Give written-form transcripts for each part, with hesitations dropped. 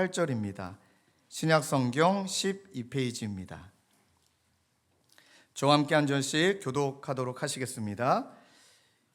18절입니다. 신약성경 12페이지입니다. 저와 함께 한 절씩 교독하도록 하시겠습니다.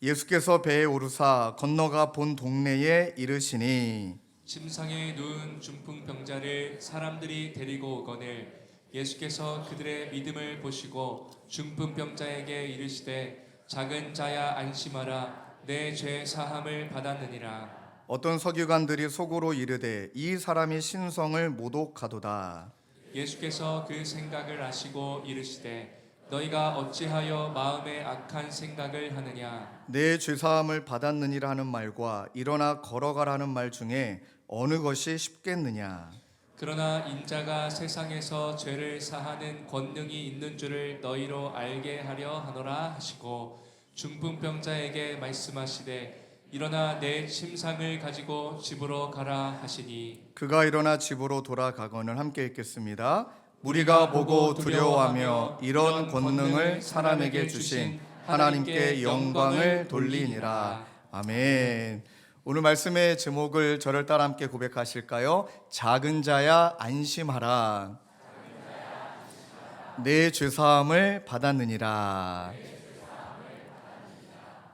예수께서 배에 오르사 건너가 본 동네에 이르시니 침상에 누운 중풍병자를 사람들이 데리고 오거늘 예수께서 그들의 믿음을 보시고 중풍병자에게 이르시되 작은 자야 안심하라 내 죄 사함을 받았느니라. 어떤 서기관들이 속으로 이르되 이 사람이 신성을 모독하도다. 예수께서 그 생각을 아시고 이르시되 너희가 어찌하여 마음에 악한 생각을 하느냐. 내 죄사함을 받았느니라 하는 말과 일어나 걸어가라는 말 중에 어느 것이 쉽겠느냐. 그러나 인자가 세상에서 죄를 사하는 권능이 있는 줄을 너희로 알게 하려 하노라 하시고 중풍병자에게 말씀하시되 일어나 내 침상을 가지고 집으로 가라 하시니 그가 일어나 집으로 돌아가거늘. 함께 읽겠습니다. 우리가 보고 두려워하며 이런 권능을 사람에게 주신 하나님께 영광을 돌리니라. 아멘. 오늘 말씀의 제목을 저를 따라 함께 고백하실까요? 작은 자야 안심하라. 내 죄사함을 받았느니라.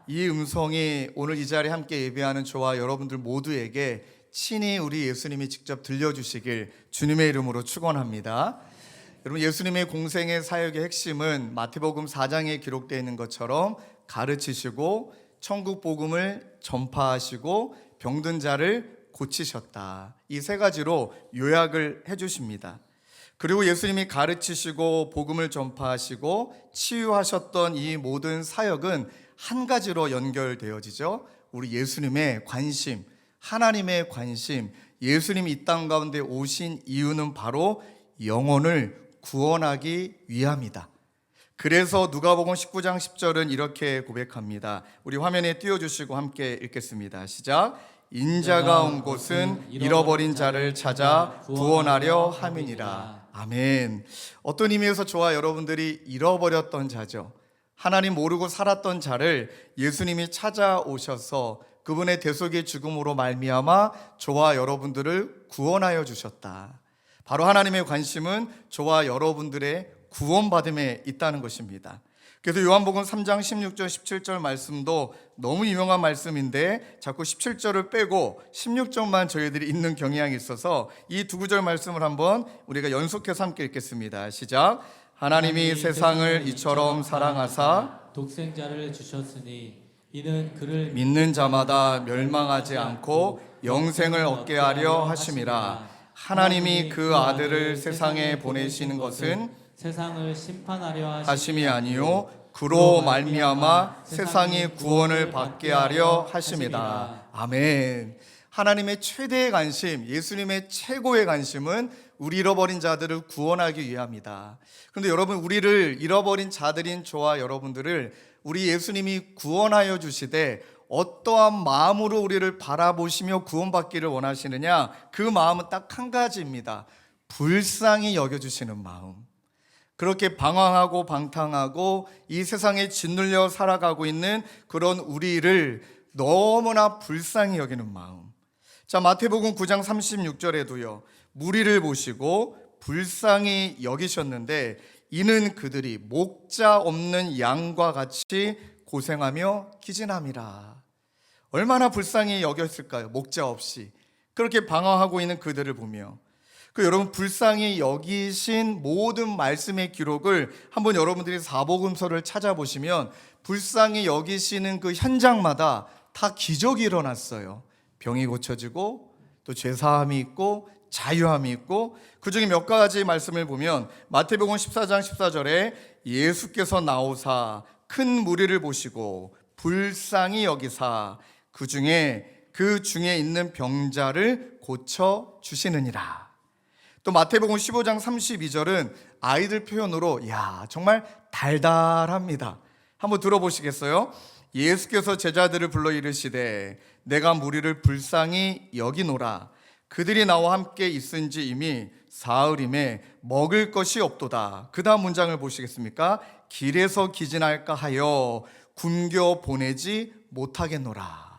이 음성이 오늘 이 자리에 함께 예배하는 저와 여러분들 모두에게 친히 우리 예수님이 직접 들려주시길 주님의 이름으로 축원합니다. 여러분, 예수님의 공생의 사역의 핵심은 마태복음 4장에 기록되어 있는 것처럼 가르치시고 천국 복음을 전파하시고 병든 자를 고치셨다. 이 세 가지로 요약을 해주십니다. 그리고 예수님이 가르치시고 복음을 전파하시고 치유하셨던 이 모든 사역은 한 가지로 연결되어지죠. 우리 예수님의 관심, 하나님의 관심, 예수님이 이 땅 가운데 오신 이유는 바로 영혼을 구원하기 위함이다. 그래서 누가복음 19장 10절은 이렇게 고백합니다. 우리 화면에 띄워주시고 함께 읽겠습니다. 시작. 인자가 온 곳은 잃어버린 자를 찾아 구원하려 함이니라. 아멘. 어떤 의미에서 저와 여러분들이 잃어버렸던 자죠. 하나님 모르고 살았던 자를 예수님이 찾아오셔서 그분의 대속의 죽음으로 말미암아 저와 여러분들을 구원하여 주셨다. 바로 하나님의 관심은 저와 여러분들의 구원받음에 있다는 것입니다. 그래서 요한복음 3장 16절 17절 말씀도 너무 유명한 말씀인데 자꾸 17절을 빼고 16절만 저희들이 읽는 경향이 있어서 이 두 구절 말씀을 한번 우리가 연속해서 함께 읽겠습니다. 시작. 하나님이 세상을 이처럼 사랑하사 독생자를 주셨으니 이는 그를 믿는 자마다 멸망하지 않고 영생을 얻게 하려 하심이라. 하나님이 그 아들을 세상에 보내시는 것은 세상을 심판하려 하심이 아니요 그로 말미암아 세상이 구원을 받게 하려 하심이다. 아멘. 하나님의 최대의 관심, 예수님의 최고의 관심은 우리 잃어버린 자들을 구원하기 위함이다. 그런데 여러분, 우리를 잃어버린 자들인 저와 여러분들을 우리 예수님이 구원하여 주시되 어떠한 마음으로 우리를 바라보시며 구원받기를 원하시느냐? 그 마음은 딱 한 가지입니다. 불쌍히 여겨주시는 마음. 그렇게 방황하고 방탕하고 이 세상에 짓눌려 살아가고 있는 그런 우리를 너무나 불쌍히 여기는 마음. 자, 마태복음 9장 36절에도요. 무리를 보시고 불쌍히 여기셨는데 이는 그들이 목자 없는 양과 같이 고생하며 기진함이라. 얼마나 불쌍히 여겼을까요? 목자 없이 그렇게 방황하고 있는 그들을 보며. 여러분, 불쌍히 여기신 모든 말씀의 기록을 한번 여러분들이 사복음서를 찾아보시면 불쌍히 여기시는 그 현장마다 다 기적이 일어났어요. 병이 고쳐지고 또 죄사함이 있고 자유함이 있고, 그중에 몇 가지 말씀을 보면 마태복음 14장 14절에 예수께서 나오사 큰 무리를 보시고 불쌍히 여기사 그 중에 있는 병자를 고쳐 주시느니라. 또 마태복음 15장 32절은 아이들 표현으로 정말 달달합니다. 한번 들어보시겠어요? 예수께서 제자들을 불러 이르시되 내가 무리를 불쌍히 여기노라. 그들이 나와 함께 있은지 이미 사흘임에 먹을 것이 없도다. 그 다음 문장을 보시겠습니까? 길에서 기진할까 하여 굶겨 보내지 못하겠노라.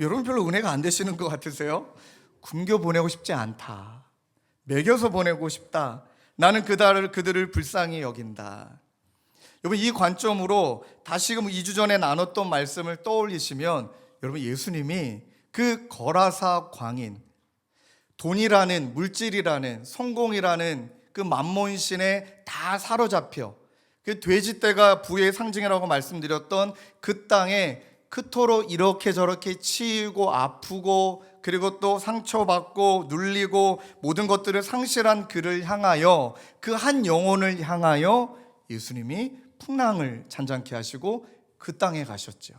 여러분, 별로 은혜가 안 되시는 것 같으세요? 굶겨 보내고 싶지 않다. 먹여서 보내고 싶다. 나는 그들을 불쌍히 여긴다. 여러분, 이 관점으로 다시금 2주 전에 나눴던 말씀을 떠올리시면 여러분, 예수님이 그 거라사 광인, 돈이라는, 물질이라는, 성공이라는 그 만몬신에 다 사로잡혀 그 돼지떼가 부의 상징이라고 말씀드렸던 그 땅에 그토록 이렇게 저렇게 치이고 아프고 그리고 또 상처받고 눌리고 모든 것들을 상실한 그를 향하여, 그 한 영혼을 향하여 예수님이 풍랑을 잔잔케 하시고 그 땅에 가셨죠.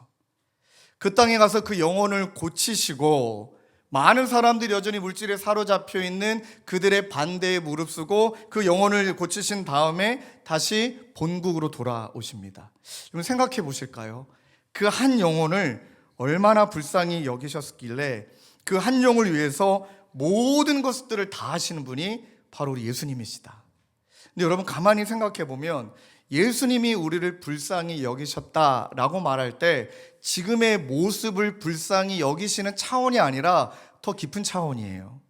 그 땅에 가서 그 영혼을 고치시고, 많은 사람들이 여전히 물질에 사로잡혀 있는 그들의 반대에 무릅쓰고 그 영혼을 고치신 다음에 다시 본국으로 돌아오십니다. 여러분, 생각해 보실까요? 그 한 영혼을 얼마나 불쌍히 여기셨길래 그 한 영을 위해서 모든 것들을 다 하시는 분이 바로 우리 예수님이시다. 근데 여러분, 가만히 생각해 보면 예수님이 우리를 불쌍히 여기셨다라고 말할 때 지금의 모습을 불쌍히 여기시는 차원이 아니라 더 깊은 차원이에요.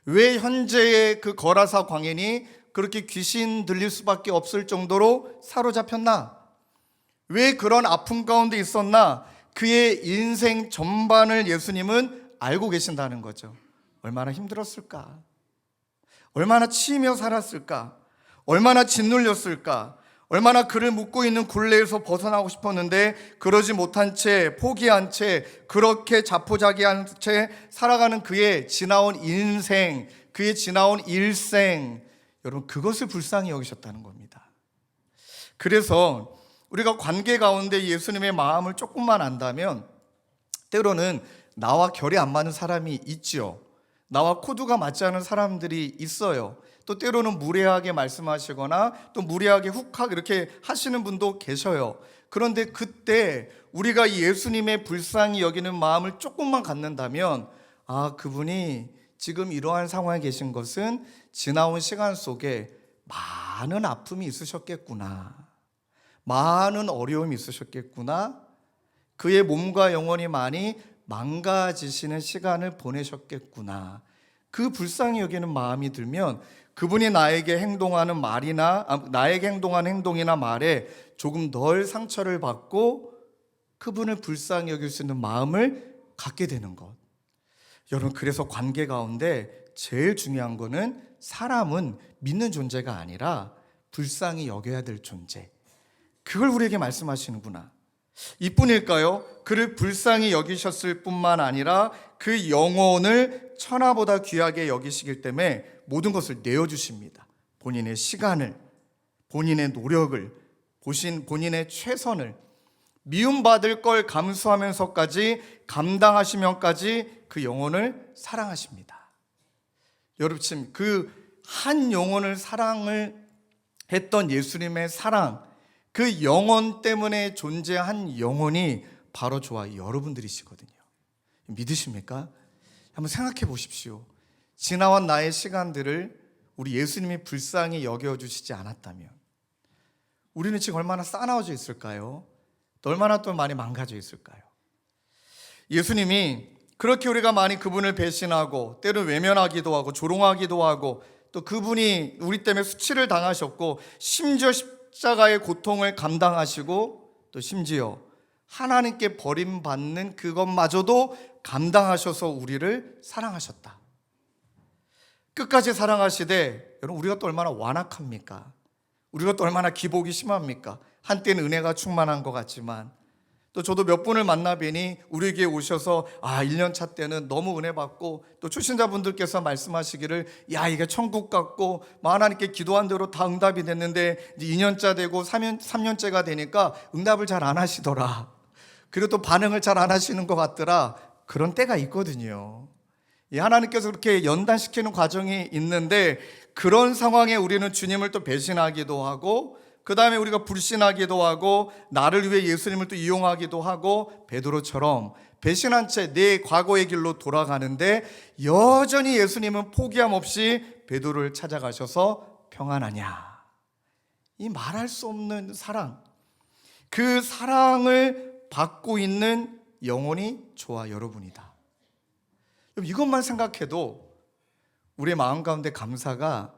왜 현재의 그 거라사 광인이 그렇게 귀신 들릴 수밖에 없을 정도로 사로잡혔나? 왜 그런 아픔 가운데 있었나? 그의 인생 전반을 예수님은 알고 계신다는 거죠. 얼마나 힘들었을까? 얼마나 치이며 살았을까? 얼마나 짓눌렸을까? 얼마나 그를 묶고 있는 굴레에서 벗어나고 싶었는데 그러지 못한 채, 포기한 채, 그렇게 자포자기한 채 살아가는 그의 지나온 인생, 그의 지나온 일생, 여러분, 그것을 불쌍히 여기셨다는 겁니다. 그래서 우리가 관계 가운데 예수님의 마음을 조금만 안다면 때로는 나와 결이 안 맞는 사람이 있지요. 나와 코드가 맞지 않은 사람들이 있어요. 또 때로는 무례하게 말씀하시거나 또 무례하게 훅하게 이렇게 하시는 분도 계셔요. 그런데 그때 우리가 예수님의 불쌍히 여기는 마음을 조금만 갖는다면, 아, 그분이 지금 이러한 상황에 계신 것은 지나온 시간 속에 많은 아픔이 있으셨겠구나, 많은 어려움이 있으셨겠구나, 그의 몸과 영혼이 많이 망가지시는 시간을 보내셨겠구나, 그 불쌍히 여기는 마음이 들면 그분이 나에게 행동하는 말이나 나에게 행동하는 행동이나 말에 조금 덜 상처를 받고 그분을 불쌍히 여길 수 있는 마음을 갖게 되는 것. 여러분, 그래서 관계 가운데 제일 중요한 거는 사람은 믿는 존재가 아니라 불쌍히 여겨야 될 존재, 그걸 우리에게 말씀하시는구나. 이뿐일까요? 그를 불쌍히 여기셨을 뿐만 아니라 그 영혼을 천하보다 귀하게 여기시기 때문에 모든 것을 내어주십니다. 본인의 시간을, 본인의 노력을, 본인의 최선을, 미움받을 걸 감수하면서까지 감당하시면까지 그 영혼을 사랑하십니다. 여러분, 그 한 영혼을 사랑을 했던 예수님의 사랑, 그 영혼 때문에 존재한 영혼이 바로 저와 여러분들이시거든요. 믿으십니까? 한번 생각해 보십시오. 지나온 나의 시간들을 우리 예수님이 불쌍히 여겨주시지 않았다면 우리는 지금 얼마나 싸나워져 있을까요? 또 얼마나 또 많이 망가져 있을까요? 예수님이 그렇게 우리가 많이 그분을 배신하고 때로 외면하기도 하고 조롱하기도 하고 또 그분이 우리 때문에 수치를 당하셨고 심지어 십자가의 고통을 감당하시고 또 심지어 하나님께 버림받는 그것마저도 감당하셔서 우리를 사랑하셨다. 끝까지 사랑하시되, 여러분, 우리가 또 얼마나 완악합니까? 우리가 또 얼마나 기복이 심합니까? 한때는 은혜가 충만한 것 같지만 또 저도 몇 분을 만나 뵈니 우리에게 오셔서 1년 차 때는 너무 은혜 받고 또 출신자분들께서 말씀하시기를 이게 천국 같고 하나님께 기도한 대로 다 응답이 됐는데 이제 2년차 되고 3년째가 되니까 응답을 잘 안 하시더라. 그리고 또 반응을 잘 안 하시는 것 같더라. 그런 때가 있거든요. 하나님께서 그렇게 연단시키는 과정이 있는데 그런 상황에 우리는 주님을 또 배신하기도 하고 그 다음에 우리가 불신하기도 하고 나를 위해 예수님을 또 이용하기도 하고 베드로처럼 배신한 채 내 과거의 길로 돌아가는데 여전히 예수님은 포기함 없이 베드로를 찾아가셔서 평안하냐, 이 말할 수 없는 사랑, 그 사랑을 받고 있는 영혼이 저와 여러분이다. 이것만 생각해도 우리의 마음 가운데 감사가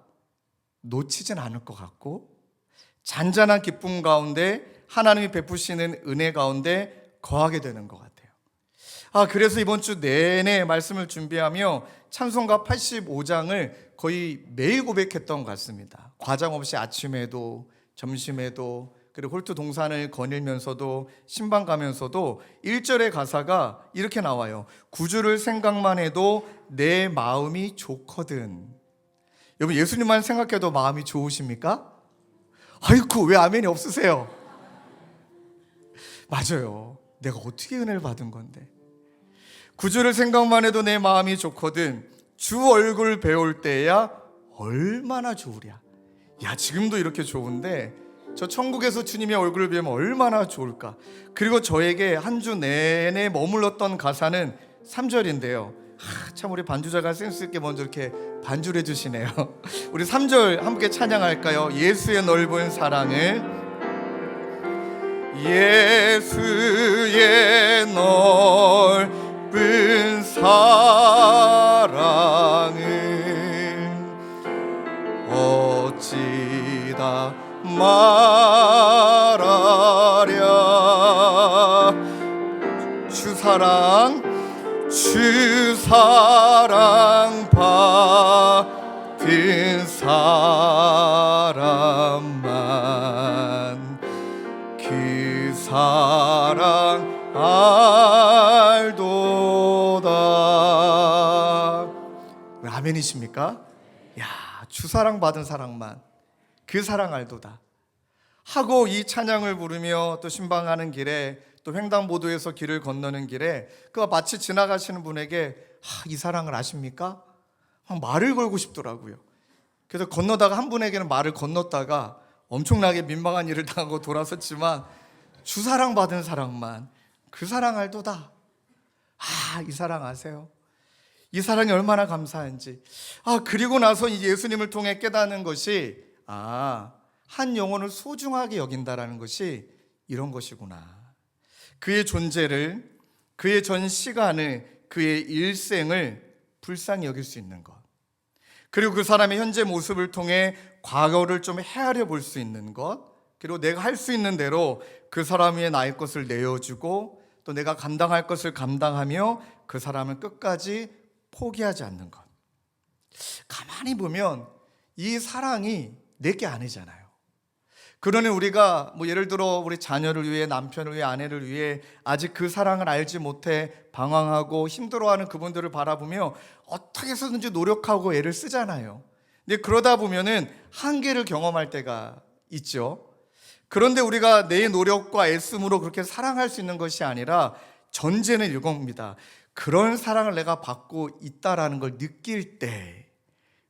놓치진 않을 것 같고, 잔잔한 기쁨 가운데 하나님이 베푸시는 은혜 가운데 거하게 되는 것 같아요. 그래서 이번 주 내내 말씀을 준비하며 찬송가 85장을 거의 매일 고백했던 것 같습니다. 과장 없이 아침에도 점심에도, 그리고 홀트 동산을 거닐면서도 신방 가면서도 1절의 가사가 이렇게 나와요. 구주를 생각만 해도 내 마음이 좋거든. 여러분, 예수님만 생각해도 마음이 좋으십니까? 아이고, 왜 아멘이 없으세요? 맞아요. 내가 어떻게 은혜를 받은 건데. 구주를 생각만 해도 내 마음이 좋거든. 주 얼굴 배울 때야 얼마나 좋으랴. 야, 지금도 이렇게 좋은데 저 천국에서 주님의 얼굴을 뵈면 얼마나 좋을까. 그리고 저에게 한 주 내내 머물렀던 가사는 3절인데요. 참 우리 반주자가 센스 있게 먼저 이렇게 반주를 해주시네요. 우리 3절 함께 찬양할까요? 예수의 넓은 사랑을, 예수의 넓은 사랑을 어찌다 말하랴. 주 사랑 받은 사람만 그 사랑 알도다. 아멘이십니까? 야, 주 사랑 받은 사랑만 그 사랑 알도다 하고 이 찬양을 부르며 또 신방하는 길에, 또 횡단보도에서 길을 건너는 길에 그 마치 지나가시는 분에게 이 사랑을 아십니까? 말을 걸고 싶더라고요. 그래서 건너다가 한 분에게는 말을 건넜다가 엄청나게 민망한 일을 당하고 돌아섰지만, 주 사랑 받은 사랑만 그 사랑 알도다. 이 사랑 아세요? 이 사랑이 얼마나 감사한지. 그리고 나서 이 예수님을 통해 깨닫는 것이, 한 영혼을 소중하게 여긴다라는 것이 이런 것이구나. 그의 존재를, 그의 전 시간을, 그의 일생을 불쌍히 여길 수 있는 것, 그리고 그 사람의 현재 모습을 통해 과거를 좀 헤아려 볼 수 있는 것, 그리고 내가 할 수 있는 대로 그 사람 위에 나의 것을 내어주고, 또 내가 감당할 것을 감당하며 그 사람을 끝까지 포기하지 않는 것. 가만히 보면 이 사랑이 내게 아니잖아요. 그러니 우리가 예를 들어 우리 자녀를 위해, 남편을 위해, 아내를 위해 아직 그 사랑을 알지 못해 방황하고 힘들어하는 그분들을 바라보며 어떻게 해서든지 노력하고 애를 쓰잖아요. 근데 그러다 보면은 한계를 경험할 때가 있죠. 그런데 우리가 내 노력과 애씀으로 그렇게 사랑할 수 있는 것이 아니라 전제는 이겁니다. 그런 사랑을 내가 받고 있다라는 걸 느낄 때,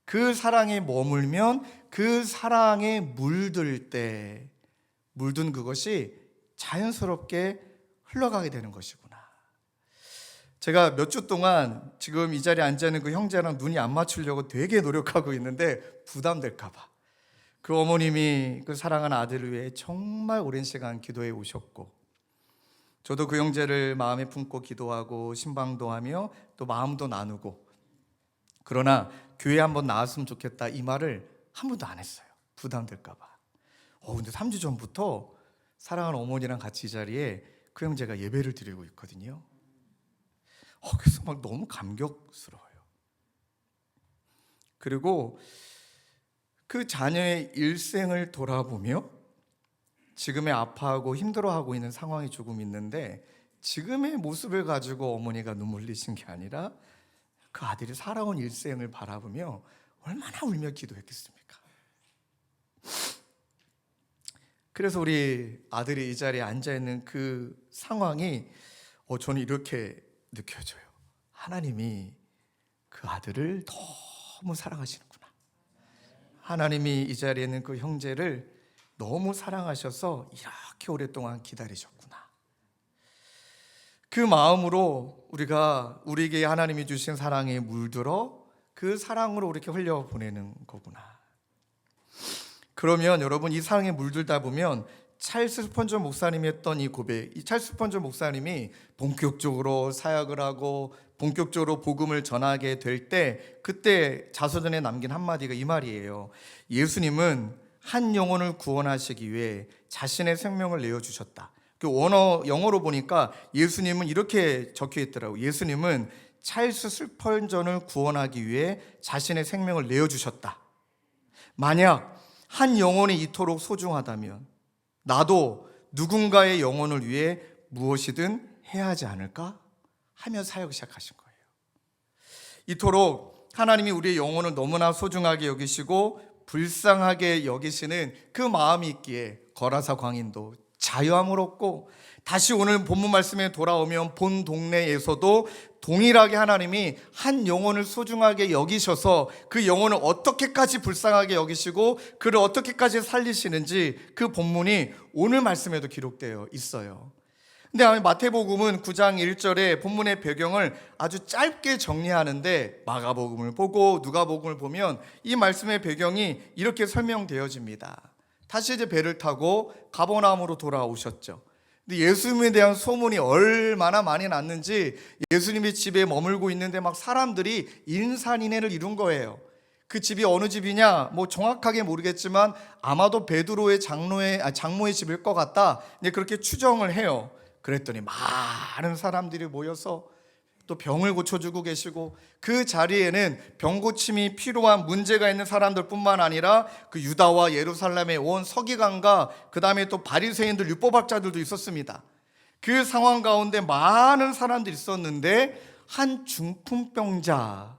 그 사랑에 머물면, 그 사랑에 물들 때, 물든 그것이 자연스럽게 흘러가게 되는 것이구나. 제가 몇 주 동안 지금 이 자리에 앉아있는 그 형제랑 눈이 안 맞추려고 되게 노력하고 있는데 부담될까 봐. 그 어머님이 그 사랑하는 아들을 위해 정말 오랜 시간 기도해 오셨고, 저도 그 형제를 마음에 품고 기도하고 신방도 하며 또 마음도 나누고, 그러나 교회 한번 나왔으면 좋겠다 이 말을 한 번도 안 했어요. 부담될까 봐. 근데 3주 전부터 사랑하는 어머니랑 같이 이 자리에 그 형제가 예배를 드리고 있거든요. 그래서 막 너무 감격스러워요. 그리고 그 자녀의 일생을 돌아보며 지금의 아파하고 힘들어하고 있는 상황이 조금 있는데, 지금의 모습을 가지고 어머니가 눈물 흘리신 게 아니라 그 아들이 살아온 일생을 바라보며 얼마나 울며 기도했겠습니까? 그래서 우리 아들이 이 자리에 앉아있는 그 상황이 저는 이렇게 느껴져요. 하나님이 그 아들을 너무 사랑하시는구나. 하나님이 이 자리에 있는 그 형제를 너무 사랑하셔서 이렇게 오랫동안 기다리셨구나. 그 마음으로 우리가 우리에게 하나님이 주신 사랑에 물들어 그 사랑으로 이렇게 흘려보내는 거구나. 그러면 여러분, 이 사랑에 물들다 보면 찰스 스펀저 목사님이 했던 이 고백, 이 찰스 스펀저 목사님이 본격적으로 사역을 하고 본격적으로 복음을 전하게 될 때 그때 자서전에 남긴 한마디가 이 말이에요. 예수님은 한 영혼을 구원하시기 위해 자신의 생명을 내어주셨다. 그 원어 영어로 보니까 예수님은 이렇게 적혀 있더라고요. 예수님은 찰스 스펀저를 구원하기 위해 자신의 생명을 내어주셨다. 만약 한 영혼이 이토록 소중하다면 나도 누군가의 영혼을 위해 무엇이든 해야 하지 않을까 하며 사역을 시작하신 거예요. 이토록 하나님이 우리의 영혼을 너무나 소중하게 여기시고 불쌍하게 여기시는 그 마음이 있기에 거라사 광인도 자유함을 얻고 다시 오늘 본문 말씀에 돌아오면 본 동네에서도 동일하게 하나님이 한 영혼을 소중하게 여기셔서 그 영혼을 어떻게까지 불쌍하게 여기시고 그를 어떻게까지 살리시는지 그 본문이 오늘 말씀에도 기록되어 있어요. 근데 마태복음은 9장 1절에 본문의 배경을 아주 짧게 정리하는데 마가복음을 보고 누가복음을 보면 이 말씀의 배경이 이렇게 설명되어집니다. 다시 이제 배를 타고 가버나움으로 돌아오셨죠. 근데 예수님에 대한 소문이 얼마나 많이 났는지 예수님이 집에 머물고 있는데 막 사람들이 인산인해를 이룬 거예요. 그 집이 어느 집이냐 뭐 정확하게 모르겠지만 아마도 베드로의 장모의 집일 것 같다. 그렇게 추정을 해요. 그랬더니 많은 사람들이 모여서 또 병을 고쳐주고 계시고 그 자리에는 병 고침이 필요한 문제가 있는 사람들뿐만 아니라 그 유다와 예루살렘에 온 서기관과 그 다음에 또 바리새인들 율법학자들도 있었습니다. 그 상황 가운데 많은 사람들이 있었는데 한 중풍병자,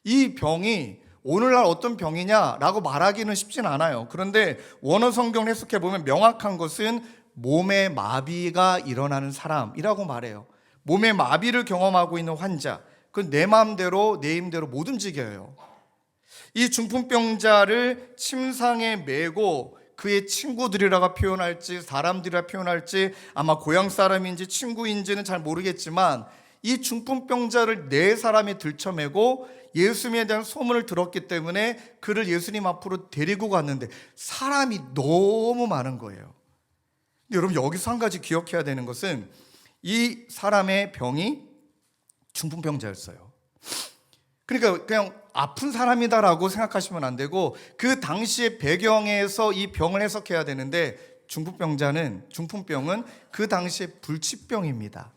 이 병이 오늘날 어떤 병이냐라고 말하기는 쉽진 않아요. 그런데 원어 성경을 해석해 보면 명확한 것은 몸에 마비가 일어나는 사람이라고 말해요. 몸에 마비를 경험하고 있는 환자, 그 내 마음대로 내 힘대로 못 움직여요. 이 중풍병자를 침상에 메고 그의 친구들이라고 표현할지 사람들이라 표현할지 아마 고향 사람인지 친구인지는 잘 모르겠지만 이 중풍병자를 네 사람이 들쳐매고 예수님에 대한 소문을 들었기 때문에 그를 예수님 앞으로 데리고 갔는데 사람이 너무 많은 거예요. 근데 여러분 여기서 한 가지 기억해야 되는 것은 이 사람의 병이 중풍병자였어요. 그러니까 그냥 아픈 사람이다라고 생각하시면 안 되고 그 당시의 배경에서 이 병을 해석해야 되는데 중풍병은 그 당시의 불치병입니다.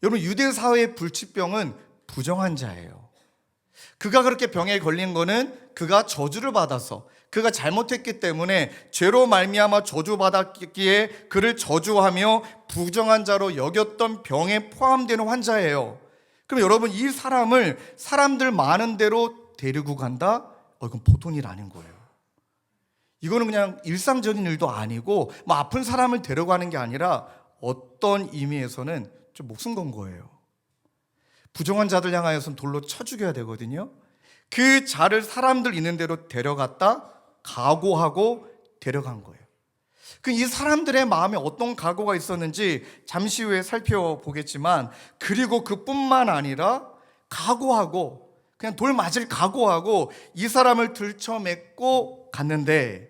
여러분 유대 사회의 불치병은 부정환자예요. 그가 그렇게 병에 걸린 거는 그가 저주를 받아서 그가 잘못했기 때문에 죄로 말미암아 저주받았기에 그를 저주하며 부정한 자로 여겼던 병에 포함되는 환자예요. 그럼 여러분 이 사람을 사람들 많은 데로 데리고 간다? 이건 보통 일 아닌 거예요. 이거는 그냥 일상적인 일도 아니고 뭐 아픈 사람을 데려가는 게 아니라 어떤 의미에서는 좀 목숨 건 거예요. 부정한 자들 향하여서는 돌로 쳐 죽여야 되거든요. 그 자를 사람들 있는 대로 데려갔다 각오하고 데려간 거예요. 이 사람들의 마음에 어떤 각오가 있었는지 잠시 후에 살펴보겠지만 그리고 그뿐만 아니라 각오하고 그냥 돌 맞을 각오하고 이 사람을 들쳐맺고 갔는데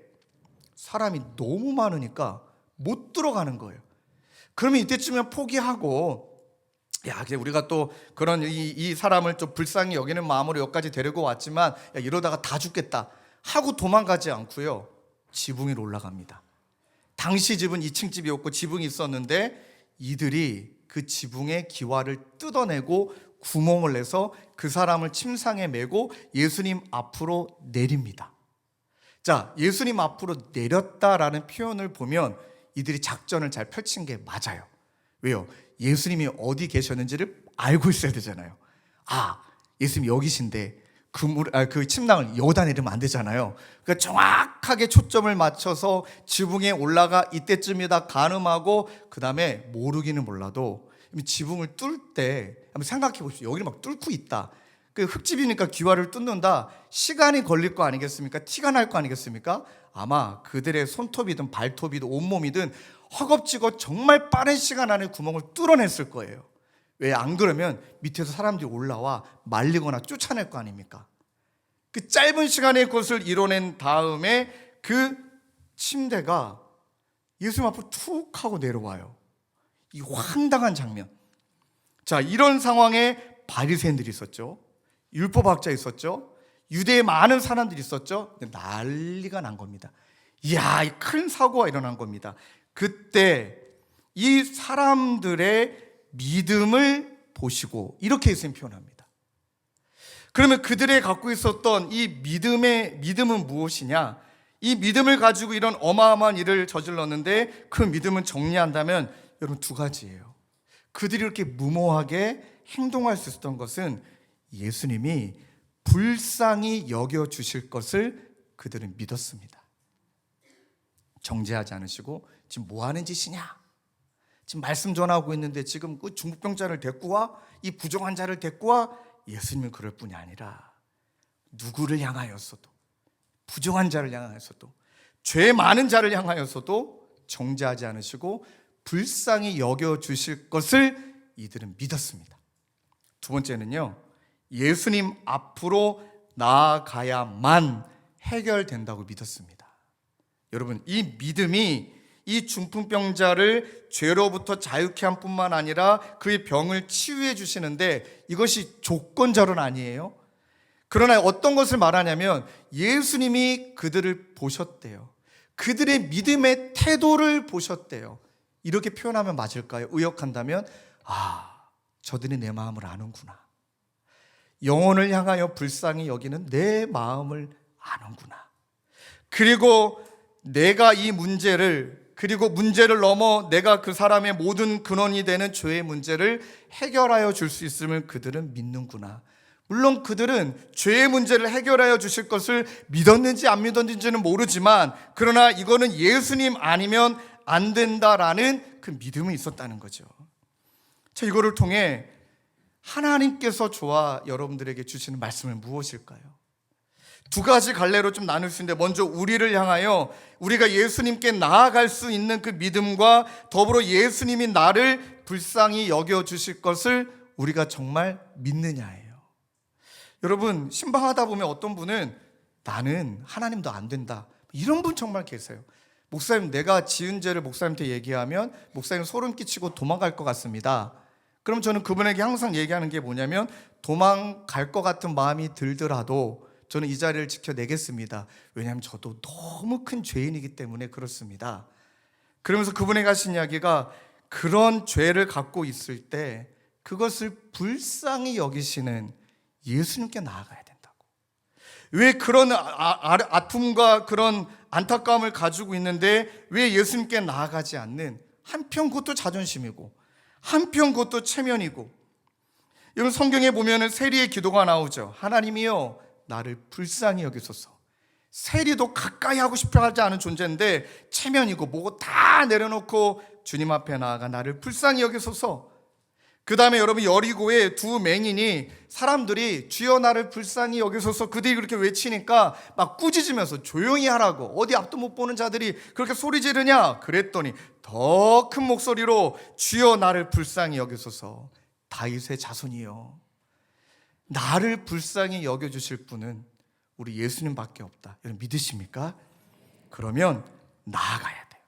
사람이 너무 많으니까 못 들어가는 거예요. 그러면 이때쯤에 포기하고 우리가 또 그런 이 사람을 좀 불쌍히 여기는 마음으로 여기까지 데리고 왔지만 이러다가 다 죽겠다 하고 도망가지 않고요. 지붕 위로 올라갑니다. 당시 집은 2층 집이었고 지붕이 있었는데 이들이 그 지붕의 기와를 뜯어내고 구멍을 내서 그 사람을 침상에 메고 예수님 앞으로 내립니다. 자, 예수님 앞으로 내렸다라는 표현을 보면 이들이 작전을 잘 펼친 게 맞아요. 왜요? 예수님이 어디 계셨는지를 알고 있어야 되잖아요. 예수님이 여기신데 그 침낭을 여기다 내리면 안 되잖아요. 그러니까 정확하게 초점을 맞춰서 지붕에 올라가 이때쯤이다 가늠하고 그 다음에 모르기는 몰라도 지붕을 뚫을 때 한번 생각해 보십시오. 여기를 막 뚫고 있다. 그 흙집이니까 기와를 뚫는다. 시간이 걸릴 거 아니겠습니까? 티가 날 거 아니겠습니까? 아마 그들의 손톱이든 발톱이든 온몸이든 허겁지겁 정말 빠른 시간 안에 구멍을 뚫어냈을 거예요. 왜 안 그러면 밑에서 사람들이 올라와 말리거나 쫓아낼 거 아닙니까? 그 짧은 시간에 그것을 이뤄낸 다음에 그 침대가 예수님 앞으로 툭 하고 내려와요. 이 황당한 장면. 자, 이런 상황에 바리새인들이 있었죠. 율법학자 있었죠. 유대에 많은 사람들이 있었죠. 근데 난리가 난 겁니다. 이야, 큰 사고가 일어난 겁니다. 그때 이 사람들의 믿음을 보시고 이렇게 예수님 표현합니다. 그러면 그들이 갖고 있었던 이 믿음은 무엇이냐? 이 믿음을 가지고 이런 어마어마한 일을 저질렀는데 그 믿음은 정리한다면 여러분 두 가지예요. 그들이 이렇게 무모하게 행동할 수 있었던 것은 예수님이 불쌍히 여겨주실 것을 그들은 믿었습니다. 정죄하지 않으시고 지금 뭐 하는 짓이냐? 지금 말씀 전하고 있는데 지금 그 중풍병자를 데리고 와? 이 부정한 자를 데리고 와? 예수님은 그럴 뿐이 아니라 누구를 향하였어도, 부정한 자를 향하였어도, 죄 많은 자를 향하였어도 정죄하지 않으시고 불쌍히 여겨주실 것을 이들은 믿었습니다. 두 번째는요, 예수님 앞으로 나아가야만 해결된다고 믿었습니다. 여러분, 이 믿음이 이 중풍병자를 죄로부터 자유케 한 뿐만 아니라 그의 병을 치유해 주시는데 이것이 조건절은 아니에요. 그러나 어떤 것을 말하냐면 예수님이 그들을 보셨대요. 그들의 믿음의 태도를 보셨대요. 이렇게 표현하면 맞을까요? 의역한다면 저들이 내 마음을 아는구나. 영혼을 향하여 불쌍히 여기는 내 마음을 아는구나. 그리고 내가 이 문제를, 그리고 문제를 넘어 내가 그 사람의 모든 근원이 되는 죄의 문제를 해결하여 줄 수 있음을 그들은 믿는구나. 물론 그들은 죄의 문제를 해결하여 주실 것을 믿었는지 안 믿었는지는 모르지만 그러나 이거는 예수님 아니면 안 된다라는 그 믿음이 있었다는 거죠. 자, 이거를 통해 하나님께서 저와 여러분들에게 주시는 말씀은 무엇일까요? 두 가지 갈래로 좀 나눌 수 있는데, 먼저 우리를 향하여 우리가 예수님께 나아갈 수 있는 그 믿음과 더불어 예수님이 나를 불쌍히 여겨주실 것을 우리가 정말 믿느냐예요. 여러분, 신방하다 보면 어떤 분은 나는 하나님도 안 된다, 이런 분 정말 계세요. 목사님, 내가 지은 죄를 목사님한테 얘기하면 목사님 소름 끼치고 도망갈 것 같습니다. 그럼 저는 그분에게 항상 얘기하는 게 뭐냐면, 도망갈 것 같은 마음이 들더라도 저는 이 자리를 지켜내겠습니다. 왜냐하면 저도 너무 큰 죄인이기 때문에 그렇습니다. 그러면서 그분에게 하신 이야기가, 그런 죄를 갖고 있을 때 그것을 불쌍히 여기시는 예수님께 나아가야 된다고. 왜 그런 아픔과 그런 안타까움을 가지고 있는데 왜 예수님께 나아가지 않는, 한편 그것도 자존심이고 한편 그것도 체면이고. 여러분, 성경에 보면 세리의 기도가 나오죠. 하나님이여 나를 불쌍히 여기소서. 세리도 가까이 하고 싶어 하지 않은 존재인데 체면이고 뭐고 다 내려놓고 주님 앞에 나아가 나를 불쌍히 여기소서. 그 다음에 여러분, 여리고의 두 맹인이 사람들이 주여 나를 불쌍히 여기소서 그들이 그렇게 외치니까 막 꾸짖으면서 조용히 하라고, 어디 앞도 못 보는 자들이 그렇게 소리 지르냐 그랬더니 더 큰 목소리로 주여 나를 불쌍히 여기소서. 다윗의 자손이요, 나를 불쌍히 여겨주실 분은 우리 예수님밖에 없다. 여러분, 믿으십니까? 그러면 나아가야 돼요.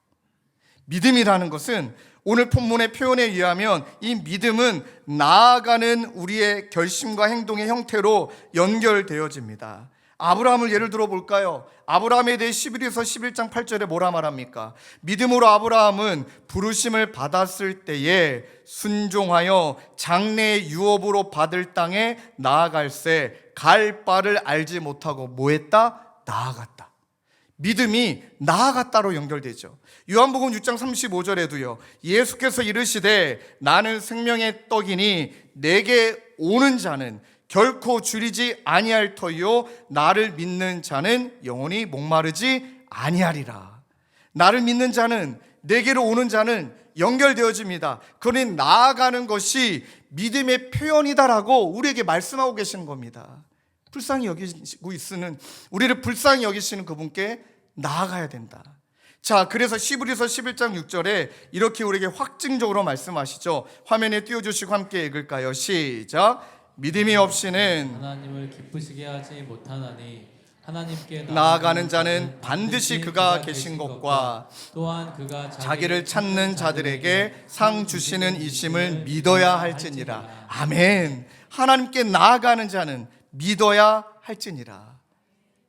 믿음이라는 것은 오늘 본문의 표현에 의하면 이 믿음은 나아가는 우리의 결심과 행동의 형태로 연결되어집니다. 아브라함을 예를 들어 볼까요? 아브라함에 대해 11에서 11장 8절에 뭐라 말합니까? 믿음으로 아브라함은 부르심을 받았을 때에 순종하여 장래의 유업으로 받을 땅에 나아갈새 갈 바를 알지 못하고 뭐했다? 나아갔다. 믿음이 나아갔다로 연결되죠. 요한복음 6장 35절에도요, 예수께서 이르시되 나는 생명의 떡이니 내게 오는 자는 결코 줄이지 아니할 터이요 나를 믿는 자는 영원히 목마르지 아니하리라. 나를 믿는 자는, 내게로 오는 자는 연결되어집니다. 그러니 나아가는 것이 믿음의 표현이다라고 우리에게 말씀하고 계시는 겁니다. 불쌍히 여기고 있으는, 우리를 불쌍히 여기시는 그분께 나아가야 된다. 자, 그래서 히브리서 11장 6절에 이렇게 우리에게 확증적으로 말씀하시죠. 화면에 띄워주시고 함께 읽을까요? 시작. 믿음이 없이는 하나님을 기쁘시게 하지 못하나니 하나님께 나아가는 자는 반드시 그가 계신 것과 또한 그가 자기를 찾는 자들에게 상 주시는 이심을 믿어야 할지니라. 아멘. 하나님께 나아가는 자는 믿어야 할지니라.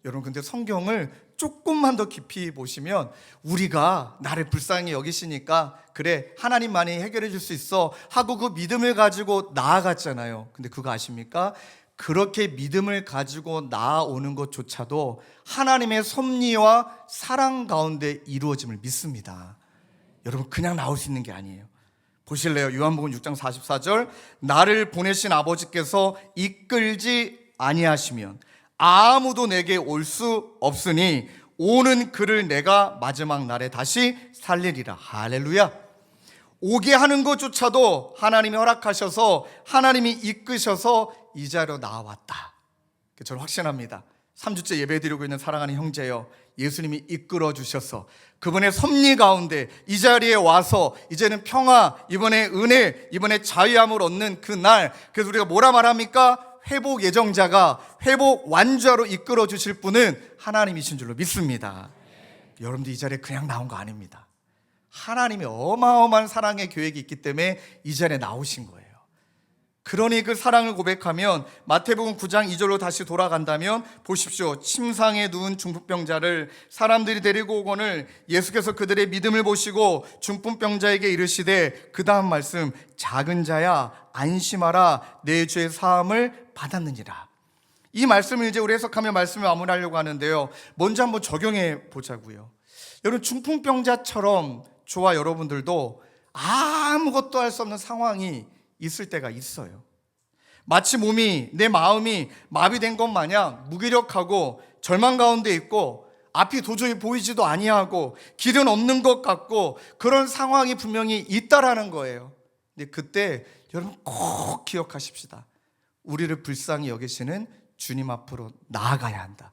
여러분, 근데 성경을 조금만 더 깊이 보시면 우리가 나를 불쌍히 여기시니까 그래 하나님만이 해결해 줄 수 있어 하고 그 믿음을 가지고 나아갔잖아요. 근데 그거 아십니까? 그렇게 믿음을 가지고 나아오는 것조차도 하나님의 섭리와 사랑 가운데 이루어짐을 믿습니다. 여러분, 그냥 나올 수 있는 게 아니에요. 보실래요? 요한복음 6장 44절, 나를 보내신 아버지께서 이끌지 아니하시면 아무도 내게 올 수 없으니 오는 그를 내가 마지막 날에 다시 살리리라. 할렐루야. 오게 하는 것조차도 하나님이 허락하셔서 하나님이 이끄셔서 이 자리로 나와왔다. 저는 확신합니다. 3주째 예배드리고 있는 사랑하는 형제여, 예수님이 이끌어 주셔서 그분의 섭리 가운데 이 자리에 와서 이제는 평화, 이번에 은혜, 이번에 자유함을 얻는 그 날, 그래서 우리가 뭐라 말합니까? 회복 예정자가 회복 완주하러 이끌어 주실 분은 하나님이신 줄로 믿습니다. 여러분들 이 자리에 그냥 나온 거 아닙니다. 하나님의 어마어마한 사랑의 계획이 있기 때문에 이 자리에 나오신 거예요. 그러니 그 사랑을 고백하면 마태복음 9장 2절로 다시 돌아간다면 보십시오. 침상에 누운 중풍병자를 사람들이 데리고 오거늘 예수께서 그들의 믿음을 보시고 중풍병자에게 이르시되 그 다음 말씀, 작은 자야 안심하라 내 죄 사함을 받았느니라. 이 말씀을 이제 우리 해석하며 말씀을 마무리하려고 하는데요, 먼저 한번 적용해 보자고요. 여러분, 중풍병자처럼 저와 여러분들도 아무것도 할 수 없는 상황이 있을 때가 있어요. 마치 몸이, 내 마음이 마비된 것 마냥 무기력하고 절망 가운데 있고 앞이 도저히 보이지도 아니하고 길은 없는 것 같고 그런 상황이 분명히 있다라는 거예요. 근데 그때 여러분 꼭 기억하십시다. 우리를 불쌍히 여기시는 주님 앞으로 나아가야 한다.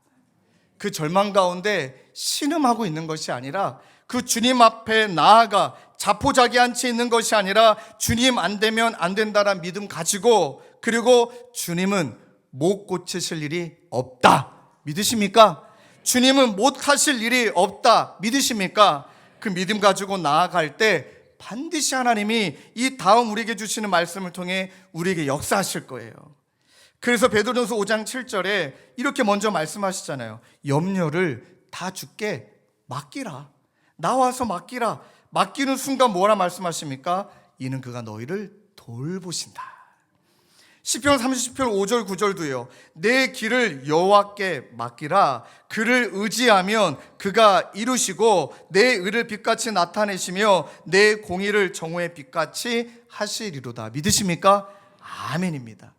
그 절망 가운데 신음하고 있는 것이 아니라 그 주님 앞에 나아가 자포자기한 채 있는 것이 아니라 주님 안 되면 안 된다라는 믿음 가지고, 그리고 주님은 못 고치실 일이 없다. 믿으십니까? 주님은 못 하실 일이 없다. 믿으십니까? 그 믿음 가지고 나아갈 때 반드시 하나님이 이 다음 우리에게 주시는 말씀을 통해 우리에게 역사하실 거예요. 그래서 베드로전서 5장 7절에 이렇게 먼저 말씀하시잖아요. 염려를 다 주께 맡기라. 나와서 맡기라. 맡기는 순간 뭐라 말씀하십니까? 이는 그가 너희를 돌보신다. 시편 30편 5절 9절도요. 내 길을 여호와께 맡기라. 그를 의지하면 그가 이루시고 내 의를 빛같이 나타내시며 내 공의를 정오의 빛같이 하시리로다. 믿으십니까? 아멘입니다.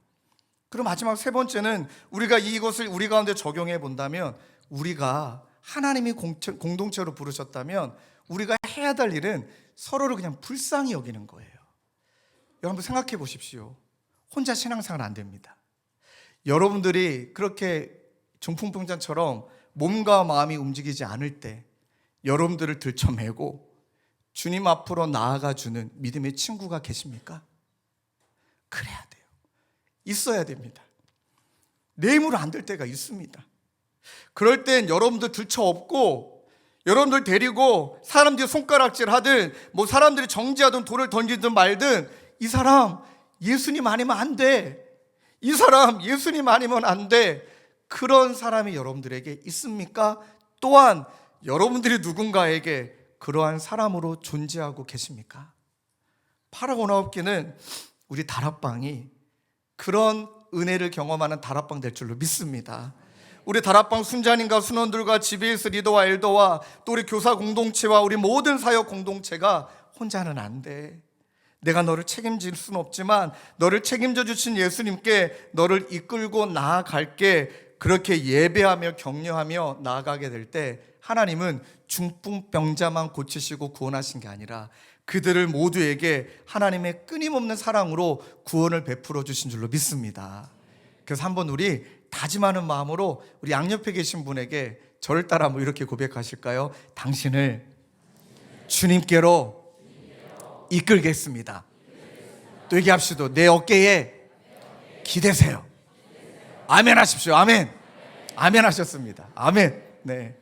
그럼 마지막 세 번째는 우리가 이것을 우리 가운데 적용해 본다면, 우리가 하나님이 공동체로 부르셨다면 우리가 해야 될 일은 서로를 그냥 불쌍히 여기는 거예요. 여러분 생각해 보십시오. 혼자 신앙생활 안 됩니다. 여러분들이 그렇게 중풍병자처럼 몸과 마음이 움직이지 않을 때 여러분들을 들쳐매고 주님 앞으로 나아가주는 믿음의 친구가 계십니까? 그래야 돼요. 있어야 됩니다. 내 힘으로 안 될 때가 있습니다. 그럴 땐 여러분들 들쳐업고 여러분들 데리고 사람들이 손가락질 하든 뭐 사람들이 정지하든 돌을 던지든 말든 이 사람 예수님 아니면 안 돼. 이 사람 예수님 아니면 안 돼. 그런 사람이 여러분들에게 있습니까? 또한 여러분들이 누군가에게 그러한 사람으로 존재하고 계십니까? 파라고나옵기는 우리 다락방이 그런 은혜를 경험하는 다락방 될 줄로 믿습니다. 우리 다락방 순자님과 순원들과 GBS 리더와 엘더와 또 우리 교사 공동체와 우리 모든 사역 공동체가 혼자는 안 돼. 내가 너를 책임질 수는 없지만 너를 책임져 주신 예수님께 너를 이끌고 나아갈게. 그렇게 예배하며 격려하며 나아가게 될 때 하나님은 중풍병자만 고치시고 구원하신 게 아니라 그들을 모두에게 하나님의 끊임없는 사랑으로 구원을 베풀어 주신 줄로 믿습니다. 그래서 한번 우리 다짐하는 마음으로 우리 양옆에 계신 분에게 저를 따라 뭐 이렇게 고백하실까요? 당신을 주님께로 이끌겠습니다. 또 얘기합시다. 내 어깨에 기대세요. 아멘 하십시오. 아멘. 아멘 하셨습니다. 아멘. 네.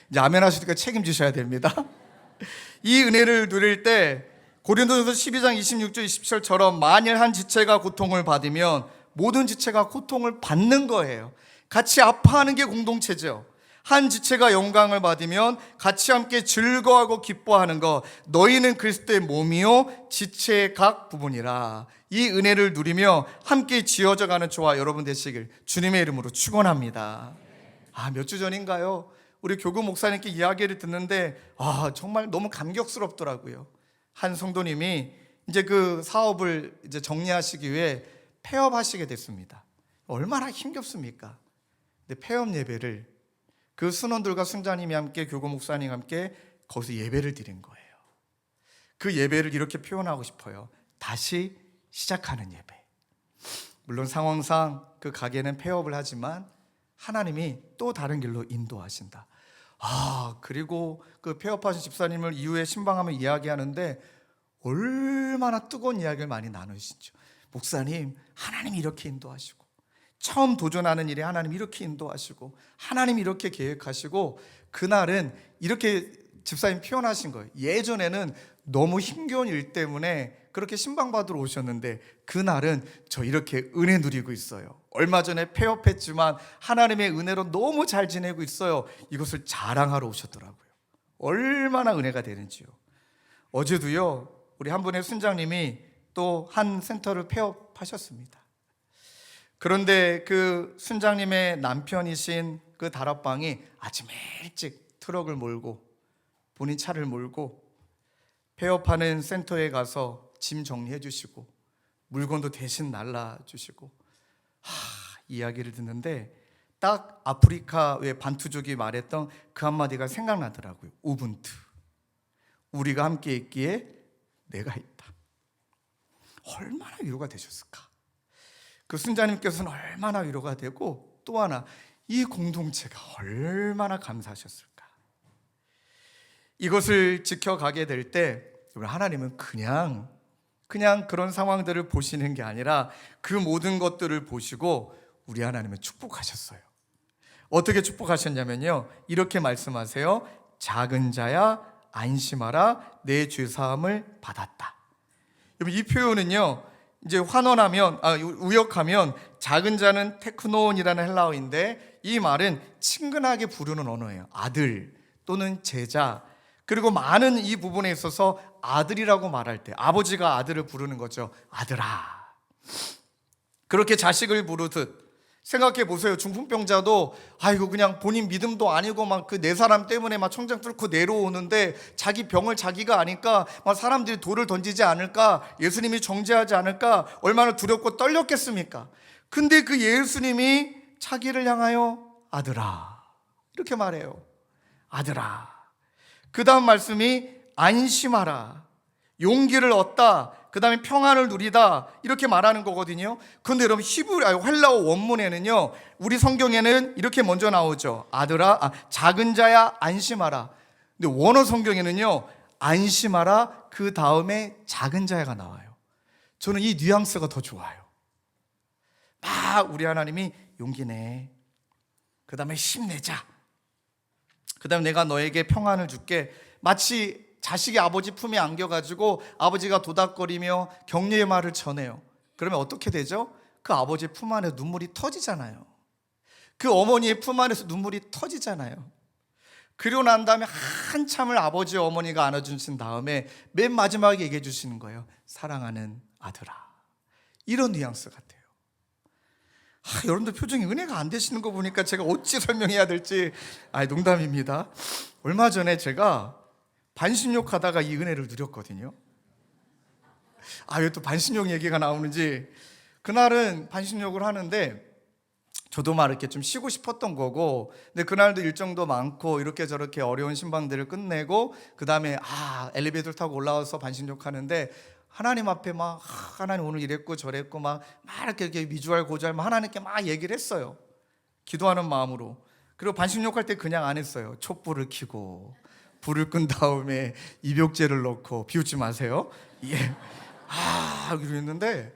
이제 아멘 하시니까 책임지셔야 됩니다. 이 은혜를 누릴 때 고린도전서 12장 26절 27절처럼 만일 한 지체가 고통을 받으면 모든 지체가 고통을 받는 거예요. 같이 아파하는 게 공동체죠. 한 지체가 영광을 받으면 같이 함께 즐거워하고 기뻐하는 것. 너희는 그리스도의 몸이요 지체의 각 부분이라. 이 은혜를 누리며 함께 지어져가는 저와 여러분 되시길 주님의 이름으로 축원합니다. 몇 주 전인가요? 우리 교구 목사님께 이야기를 듣는데 정말 너무 감격스럽더라고요. 한 성도님이 이제 그 사업을 이제 정리하시기 위해 폐업하시게 됐습니다. 얼마나 힘겹습니까? 근데 폐업 예배를 그 순원들과 순자님이 함께 교구 목사님과 함께 거기서 예배를 드린 거예요. 그 예배를 이렇게 표현하고 싶어요. 다시 시작하는 예배. 물론 상황상 그 가게는 폐업을 하지만 하나님이 또 다른 길로 인도하신다. 그리고 그 폐업하신 집사님을 이후에 신방하며 이야기하는데 얼마나 뜨거운 이야기를 많이 나누시죠. 목사님, 하나님이 이렇게 인도하시고 처음 도전하는 일에 하나님이 이렇게 인도하시고 하나님이 이렇게 계획하시고 그날은 이렇게 집사님 표현하신 거예요. 예전에는 너무 힘겨운 일 때문에 그렇게 신방받으러 오셨는데 그날은 저 이렇게 은혜 누리고 있어요. 얼마 전에 폐업했지만 하나님의 은혜로 너무 잘 지내고 있어요. 이것을 자랑하러 오셨더라고요. 얼마나 은혜가 되는지요. 어제도요, 우리 한 분의 순장님이 또 한 센터를 폐업하셨습니다. 그런데 그 순장님의 남편이신 그 다락방이 아침에 일찍 트럭을 몰고 본인 차를 몰고 폐업하는 센터에 가서 짐 정리해 주시고 물건도 대신 날라주시고 이야기를 듣는데 딱 아프리카의 반투족이 말했던 그 한마디가 생각나더라고요. 우분투. 우리가 함께 있기에 내가 있다. 얼마나 위로가 되셨을까? 그 순자님께서는 얼마나 위로가 되고 또 하나 이 공동체가 얼마나 감사하셨을까? 이것을 지켜가게 될 때 하나님은 그냥 그런 상황들을 보시는 게 아니라 그 모든 것들을 보시고 우리 하나님은 축복하셨어요. 어떻게 축복하셨냐면요, 이렇게 말씀하세요. 작은 자야 안심하라, 내 죄사함을 받았다. 여러분, 이 표현은요, 이제 환원하면 우역하면 작은 자는 테크노온이라는 헬라어인데 이 말은 친근하게 부르는 언어예요. 아들 또는 제자. 그리고 많은 이 부분에 있어서 아들이라고 말할 때 아버지가 아들을 부르는 거죠. 아들아. 그렇게 자식을 부르듯 생각해 보세요. 중풍병자도 그냥 본인 믿음도 아니고 막 그 네 사람 때문에 막 청장 뚫고 내려오는데 자기 병을 자기가 아니까 막 사람들이 돌을 던지지 않을까, 예수님이 정죄하지 않을까 얼마나 두렵고 떨렸겠습니까? 근데 그 예수님이 자기를 향하여 아들아 이렇게 말해요. 아들아. 그 다음 말씀이 안심하라, 용기를 얻다, 그 다음에 평안을 누리다 이렇게 말하는 거거든요. 그런데 여러분 헬라어 원문에는요, 우리 성경에는 이렇게 먼저 나오죠. 아들아, 작은 자야 안심하라. 근데 원어 성경에는요, 안심하라 그 다음에 작은 자야가 나와요. 저는 이 뉘앙스가 더 좋아요. 우리 하나님이 용기 내, 그 다음에 힘내자, 그 다음에 내가 너에게 평안을 줄게. 마치 자식이 아버지 품에 안겨가지고 아버지가 도닥거리며 격려의 말을 전해요. 그러면 어떻게 되죠? 그 아버지의 품 안에 눈물이 터지잖아요. 그 어머니의 품 안에서 눈물이 터지잖아요. 그리고 난 다음에 한참을 아버지 어머니가 안아주신 다음에 맨 마지막에 얘기해 주시는 거예요. 사랑하는 아들아. 이런 뉘앙스 같아요. 여러분들 표정이 은혜가 안 되시는 거 보니까 제가 어찌 설명해야 될지 농담입니다. 얼마 전에 제가 반신욕 하다가 이 은혜를 누렸거든요. 왜 또 반신욕 얘기가 나오는지. 그날은 반신욕을 하는데 저도 막 이렇게 좀 쉬고 싶었던 거고, 근데 그날도 일정도 많고 이렇게 저렇게 어려운 신방들을 끝내고 그 다음에 엘리베이터 타고 올라와서 반신욕 하는데 하나님 앞에 하나님 오늘 이랬고 저랬고 막 이렇게 미주알 고주알 하나님께 얘기를 했어요. 기도하는 마음으로. 그리고 반신욕할 때 그냥 안 했어요. 촛불을 켜고 불을 끈 다음에 입욕제를 넣고, 비웃지 마세요. 그랬는데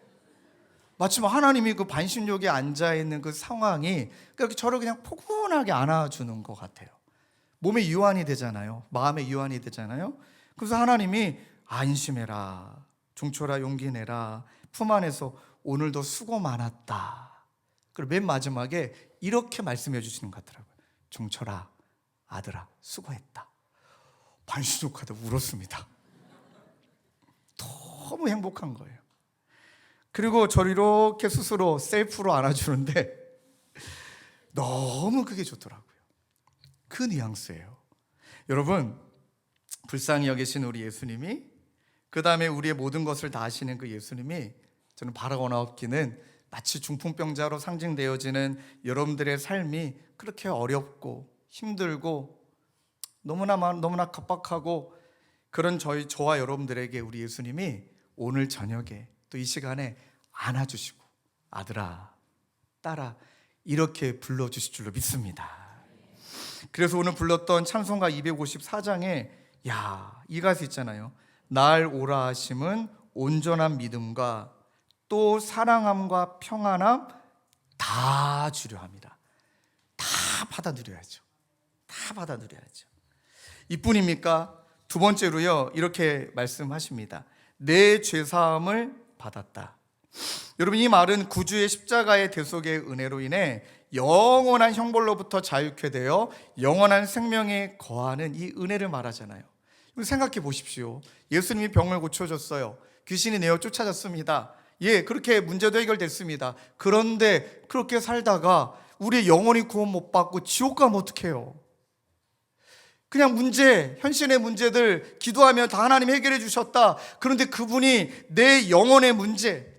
마침 하나님이 그 반신욕에 앉아있는 그 상황이 그렇게 저를 그냥 포근하게 안아주는 것 같아요. 몸에 유한이 되잖아요. 마음에 유한이 되잖아요. 그래서 하나님이 안심해라, 종철아 용기 내라, 품 안에서 오늘도 수고 많았다. 그리고 맨 마지막에 이렇게 말씀해 주시는 것 같더라고요. 종철아, 아들아, 수고했다. 반신욕하다 울었습니다. 너무 행복한 거예요. 그리고 저를 이렇게 스스로 셀프로 안아주는데 너무 그게 좋더라고요. 그 뉘앙스예요. 여러분, 불쌍히 여기신 우리 예수님이, 그 다음에 우리의 모든 것을 다 아시는 그 예수님이, 저는 바라거나 없기는 마치 중풍병자로 상징되어지는 여러분들의 삶이 그렇게 어렵고 힘들고 너무나 각박하고 그런 저와 여러분들에게 우리 예수님이 오늘 저녁에 또 이 시간에 안아주시고 아들아, 딸아 이렇게 불러주실 줄로 믿습니다. 그래서 오늘 불렀던 찬송가 254장에 이 가수 있잖아요. 날 오라 하심은 온전한 믿음과 또 사랑함과 평안함 다 주려 합니다. 다 받아들여야죠. 다 받아들여야죠. 이뿐입니까? 두 번째로요, 이렇게 말씀하십니다. 내 죄사함을 받았다. 여러분, 이 말은 구주의 십자가의 대속의 은혜로 인해 영원한 형벌로부터 자유케 되어 영원한 생명에 거하는 이 은혜를 말하잖아요. 생각해 보십시오. 예수님이 병을 고쳐줬어요. 귀신이 내어 쫓아졌습니다. 그렇게 문제도 해결됐습니다. 그런데 그렇게 살다가 우리의 영혼이 구원 못 받고 지옥 가면 어떡해요? 그냥 현실의 문제들 기도하면 다 하나님 해결해 주셨다. 그런데 그분이 내 영혼의 문제,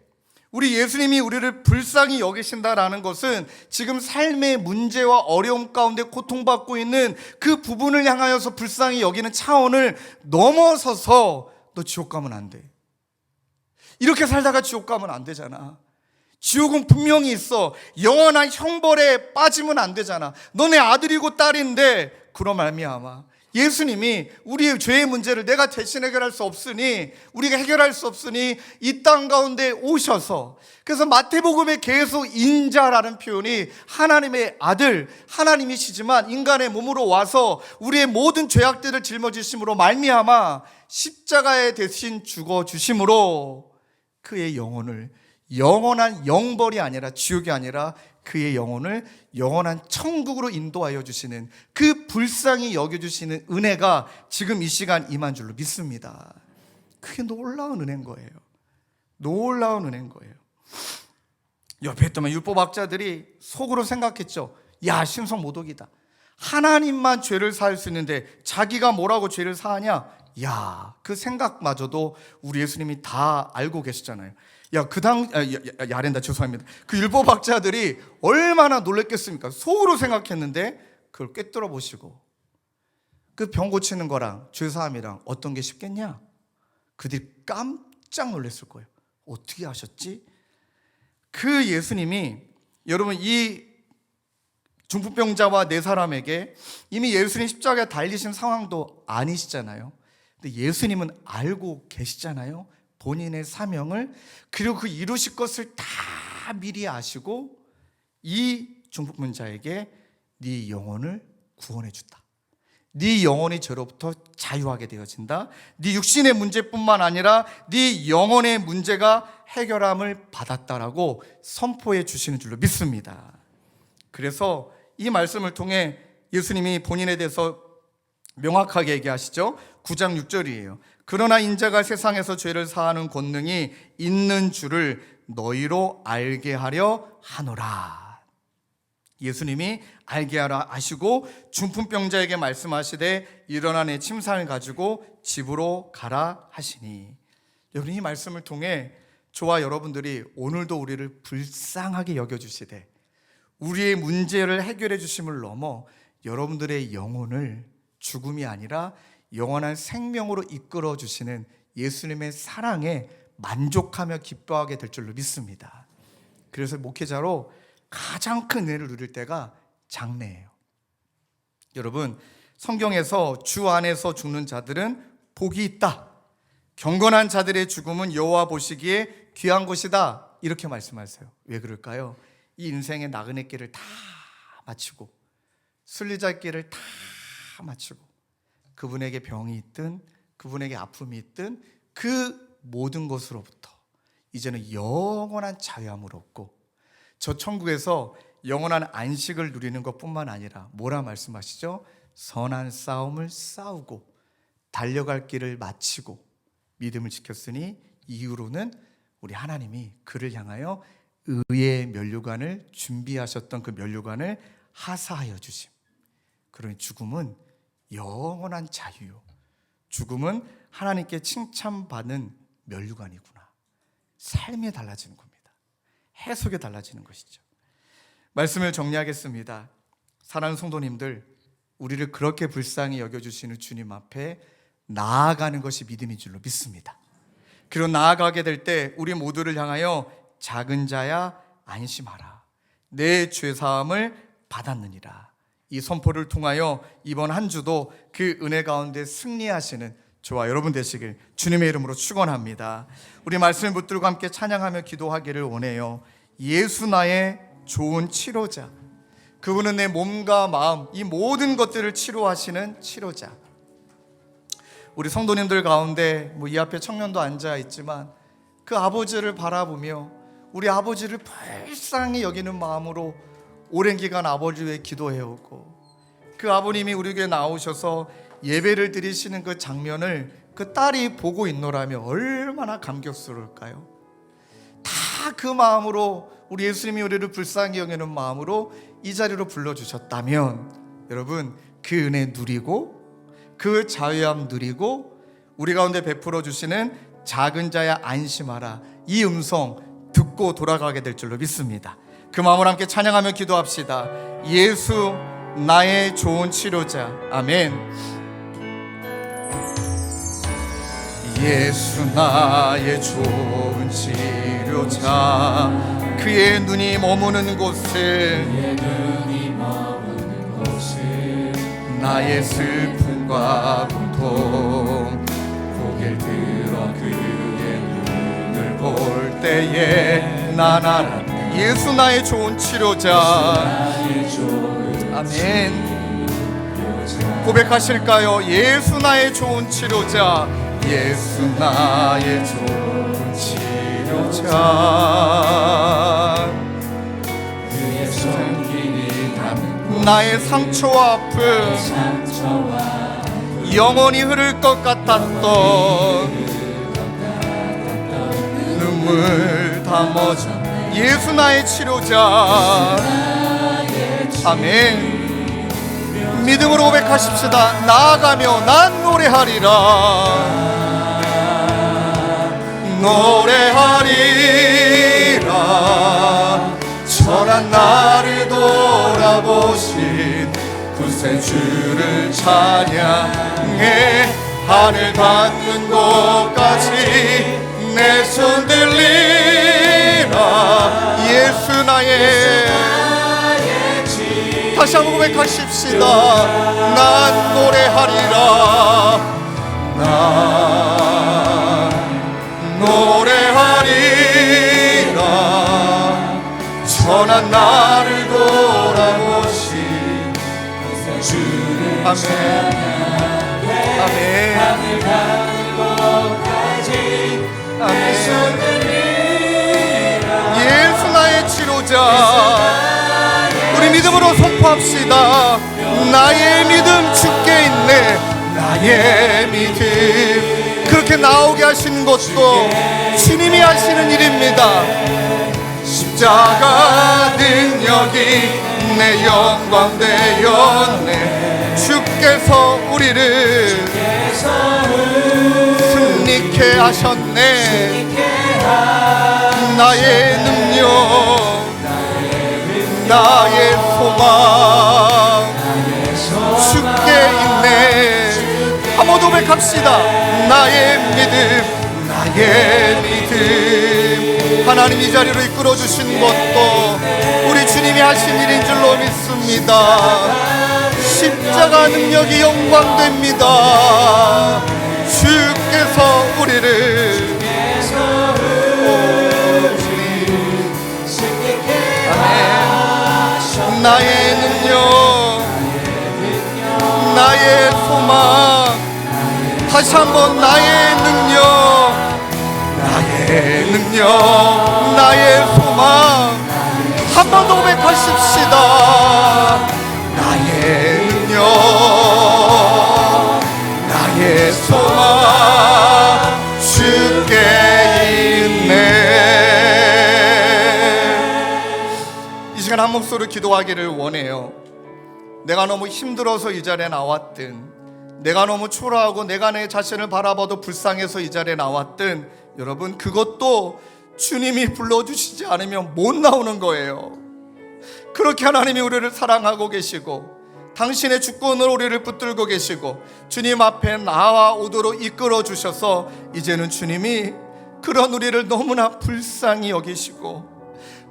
우리 예수님이 우리를 불쌍히 여기신다라는 것은 지금 삶의 문제와 어려움 가운데 고통받고 있는 그 부분을 향하여서 불쌍히 여기는 차원을 넘어서서 너 지옥 가면 안 돼. 이렇게 살다가 지옥 가면 안 되잖아. 지옥은 분명히 있어. 영원한 형벌에 빠지면 안 되잖아. 너네 아들이고 딸인데. 그로 말미암아 예수님이 우리의 죄의 문제를 내가 대신 해결할 수 없으니, 우리가 해결할 수 없으니 이 땅 가운데 오셔서, 그래서 마태복음에 계속 인자라는 표현이 하나님의 아들, 하나님이시지만 인간의 몸으로 와서 우리의 모든 죄악들을 짊어지심으로 말미암아 십자가에 대신 죽어주심으로 그의 영혼을, 영원한 영벌이 아니라 지옥이 아니라 그의 영혼을 영원한 천국으로 인도하여 주시는 그 불쌍히 여겨주시는 은혜가 지금 이 시간 임한 줄로 믿습니다. 그게 놀라운 은혜인 거예요. 놀라운 은혜인 거예요. 옆에 있던 율법학자들이 속으로 생각했죠. 신성 모독이다. 하나님만 죄를 사할 수 있는데 자기가 뭐라고 죄를 사하냐? 그 생각마저도 우리 예수님이 다 알고 계시잖아요. 죄송합니다. 그 율법학자들이 얼마나 놀랬겠습니까? 속으로 생각했는데 그걸 꿰뚫어 보시고, 그 병 고치는 거랑 죄사함이랑 어떤 게 쉽겠냐? 그들이 깜짝 놀랐을 거예요. 어떻게 하셨지? 그 예수님이, 여러분, 이 중풍병자와 네 사람에게 이미 예수님 십자가에 달리신 상황도 아니시잖아요. 근데 예수님은 알고 계시잖아요. 본인의 사명을, 그리고 그 이루실 것을 다 미리 아시고 이 중풍병자에게 네 영혼을 구원해 준다. 네 영혼이 죄로부터 자유하게 되어진다. 네 육신의 문제뿐만 아니라 네 영혼의 문제가 해결함을 받았다라고 선포해 주시는 줄로 믿습니다. 그래서 이 말씀을 통해 예수님이 본인에 대해서 명확하게 얘기하시죠. 9장 6절이에요. 그러나 인자가 세상에서 죄를 사하는 권능이 있는 줄을 너희로 알게 하려 하노라. 예수님이 알게 하라 하시고 중풍병자에게 말씀하시되 일어나 내 침상을 가지고 집으로 가라 하시니, 여러분, 이 말씀을 통해 저와 여러분들이 오늘도 우리를 불쌍하게 여겨주시되 우리의 문제를 해결해 주심을 넘어 여러분들의 영혼을 죽음이 아니라 영원한 생명으로 이끌어 주시는 예수님의 사랑에 만족하며 기뻐하게 될 줄로 믿습니다. 그래서 목회자로 가장 큰 은혜를 누릴 때가 장래예요. 여러분, 성경에서 주 안에서 죽는 자들은 복이 있다. 경건한 자들의 죽음은 여호와 보시기에 귀한 것이다. 이렇게 말씀하세요. 왜 그럴까요? 이 인생의 나그네 길을 다 마치고 순례자 길을 다 마치고 그분에게 병이 있든 그분에게 아픔이 있든 그 모든 것으로부터 이제는 영원한 자유함을 얻고 저 천국에서 영원한 안식을 누리는 것뿐만 아니라 뭐라 말씀하시죠? 선한 싸움을 싸우고 달려갈 길을 마치고 믿음을 지켰으니 이후로는 우리 하나님이 그를 향하여 의의 면류관을 준비하셨던 그 면류관을 하사하여 주심. 그러니 죽음은 영원한 자유요, 죽음은 하나님께 칭찬받는 면류관이구나. 삶이 달라지는 겁니다. 해석이 달라지는 것이죠. 말씀을 정리하겠습니다. 사랑하는 성도님들, 우리를 그렇게 불쌍히 여겨주시는 주님 앞에 나아가는 것이 믿음인 줄로 믿습니다. 그리고 나아가게 될 때 우리 모두를 향하여 작은 자야 안심하라, 내 죄사함을 받았느니라, 이 선포를 통하여 이번 한 주도 그 은혜 가운데 승리하시는 저와 여러분 되시길 주님의 이름으로 축원합니다. 우리 말씀을 붙들고 함께 찬양하며 기도하기를 원해요. 예수 나의 좋은 치료자, 그분은 내 몸과 마음 이 모든 것들을 치료하시는 치료자. 우리 성도님들 가운데 이 앞에 청년도 앉아 있지만 그 아버지를 바라보며 우리 아버지를 불쌍히 여기는 마음으로 오랜 기간 아버지 위해 기도해오고 그 아버님이 우리 교회에 나오셔서 예배를 드리시는 그 장면을 그 딸이 보고 있노라면 얼마나 감격스러울까요? 다 그 마음으로 우리 예수님이 우리를 불쌍히 여기는 마음으로 이 자리로 불러주셨다면 여러분 그 은혜 누리고 그 자유함 누리고 우리 가운데 베풀어 주시는 작은 자야 안심하라, 이 음성 듣고 돌아가게 될 줄로 믿습니다. 그 마음으로 함께 찬양하며 기도합시다. 예수 나의 좋은 치료자. 아멘. 예수 나의 좋은 치료자, 그의 눈이 머무는 곳은 나의 슬픔과 고통, 고개를 들어 그의 눈을 볼 때에 난 알았네. 예수 나의 좋은 치료자. 아멘. 고백하실까요? 예수 나의 좋은 치료자, 예수 나의 좋은 치료자. 그의 손길이 닿는 나의 상처와 아픔, 영원히 흐를 것 같았던 눈물 다 멎어 예수 나의 치료자. 아멘. 믿음으로 고백하십시다. 나아가며 난 노래하리라, 노래하리라. 천한 나를 돌아보신 구세주를 찬양해 하늘 닿는 곳까지 내 손 들리라. 예수 나의 다시 한번 고백하십시다. 난 노래하리라, 난 노래하리라. 천한 나를 돌아보신 주를 아멘. 아멘. 아멘. 예수 나의 치료자. 우리 믿음으로 선포합시다. 나의 믿음 주께 있네. 나의 믿음. 그렇게 나오게 하시는 것도 주님이 하시는 일입니다. 십자가 능력이 내 영광 되었네. 주께서 우리를 승리케 하셨네. 나의 능력, 나의 소망 주께 있네. 한번 고백합시다. 나의 믿음, 나의 믿음. 하나님 이 자리로 이끌어 주신 것도 우리 주님이 하신 일인 줄로 믿습니다. 십자가 능력이 영광됩니다. 주께서 우리를 다시 한번 나의 능력, 나의 소망 한 번 더 고백하십시다. 나의 능력, 나의 소망 주께 있네. 이 시간 한 목소리로 기도하기를 원해요. 내가 너무 힘들어서 이 자리에 나왔든, 내가 너무 초라하고 내가 내 자신을 바라봐도 불쌍해서 이 자리에 나왔든, 여러분 그것도 주님이 불러주시지 않으면 못 나오는 거예요. 그렇게 하나님이 우리를 사랑하고 계시고 당신의 주권으로 우리를 붙들고 계시고 주님 앞에 나아오도록 이끌어 주셔서 이제는 주님이 그런 우리를 너무나 불쌍히 여기시고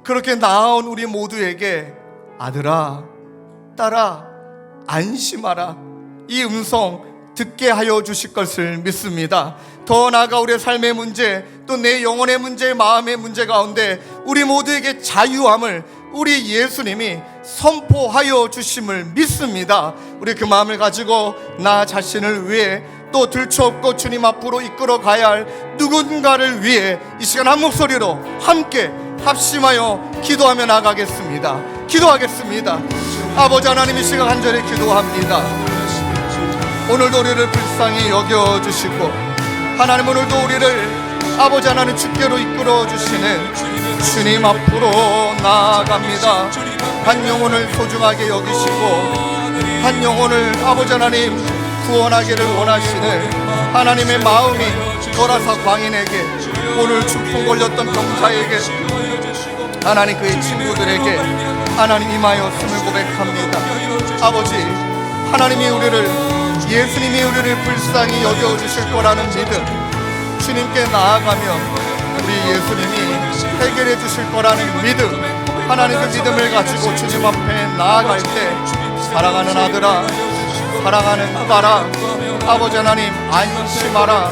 그렇게 나아온 우리 모두에게 아들아, 딸아, 안심하라, 이 음성 듣게 하여 주실 것을 믿습니다. 더 나아가 우리의 삶의 문제, 또 내 영혼의 문제, 마음의 문제 가운데 우리 모두에게 자유함을 우리 예수님이 선포하여 주심을 믿습니다. 우리 그 마음을 가지고 나 자신을 위해 또 들추없고 주님 앞으로 이끌어 가야 할 누군가를 위해 이 시간 한 목소리로 함께 합심하여 기도하며 나가겠습니다. 기도하겠습니다. 아버지 하나님, 이 시간 간절히 기도합니다. 오늘도 우리를 불쌍히 여겨주시고 하나님, 오늘도 우리를 아버지 하나님 주께로 이끌어주시는 주님 앞으로 나아갑니다. 한 영혼을 소중하게 여기시고 한 영혼을 아버지 하나님 구원하기를 원하시는 하나님의 마음이 도라사 광인에게, 오늘 중풍 걸렸던 병자에게, 하나님 그의 친구들에게 하나님 임하였음을 고백합니다. 아버지 하나님이 우리를, 예수님이 우리를 불쌍히 여겨주실 거라는 믿음, 주님께 나아가면 우리 예수님이 해결해 주실 거라는 믿음, 하나님 그 믿음을 가지고 주님 앞에 나아갈 때 사랑하는 아들아, 사랑하는 딸아, 아버지 하나님 안심하라.